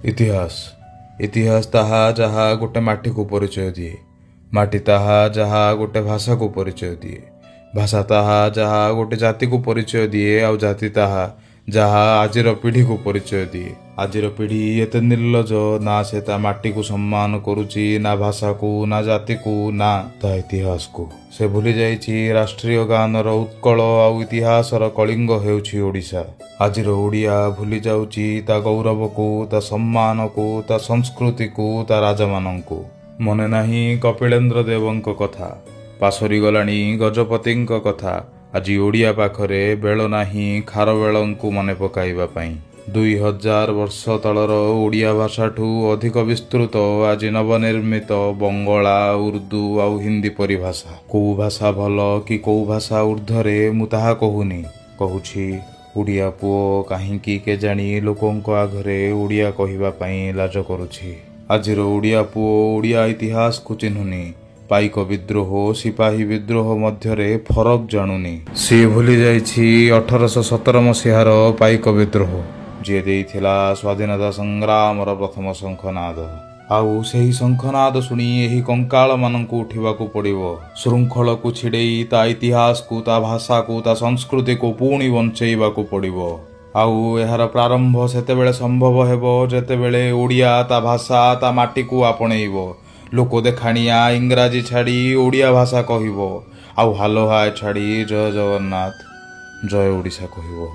इतिहास इतिहास ताहा जहा गोटे माटी को परिचय दिए। माटी ताहा जहा गोटे भाषा को परिचय दिए। भाषा ताहा जहा गोटे जाति को परिचय दिए। आउ जाति ताहा जहा आजिर पीढ़ी को परिचय दिए। आजिर पीढ़ी एते निर्लज ना से ता माटी को सम्मान करुची, ना भाषा को, ना जाति को, ना ता इतिहास को। से भूली जाइछि राष्ट्रीय गानर उत्कल आउ इतिहासर कलिंग हेउछि ओडिशा। आजिर ओडिया भूली जाउछि ता गौरव को, ता सम्मान को, ता संस्कृति को, ता राजा मानंकु। मने नाही कपिलेन्द्र देवंक कथा, पासरी गलाणी गजपतिंक कथा। आजि ओडिया पाखरे बेल नाही खारवेलंकु मने पकाइबा पई। 2000 वर्ष तलर ओडिया भाषाठू अधिक विस्तृत आज नवनिर्मित बंगला, उर्दू आउ हिंदी परि भाषा। कौ भाषा भल कि कौ भाषा ऊर्ध्वरे मु ताहा कहूनी, कहूछि ओडिया पुओ काहींकी केजाणी लोकंक आघरे ओडिया कहिबा पई लाज करुछि। आजिर ओडिया पुओ ओडिया इतिहास को चिन्हुनी। पाइक विद्रोह सिपाही विद्रोह मध्यरे फरक जानुनी। सी भूली जाइछि 1817 मसीहार पाइक विद्रोह, जे देइथिला स्वाधीनता संग्रामर प्रथम शंखनाद। आउ सेही शंखनाद शुणी एही कंकाल मानंकु उठिबाकु पड़िबो। श्रृंखल को छिड़ेई ता इतिहास को, ता भाषा को, ता संस्कृति को पुणी बंचेइबाकु पड़िबो। आउ एहार प्रारंभ सेतेबेले संभव हेबो जेतेबेले ओडिया ता भाषा ता माटी को आपणेइबो। लोक देखाणिया इंग्राजी छाड़ी ओडिया भाषा कहिबो। आउ हालो हाय छाड़ी जय जगन्नाथ जय ओडिशा कहिबो।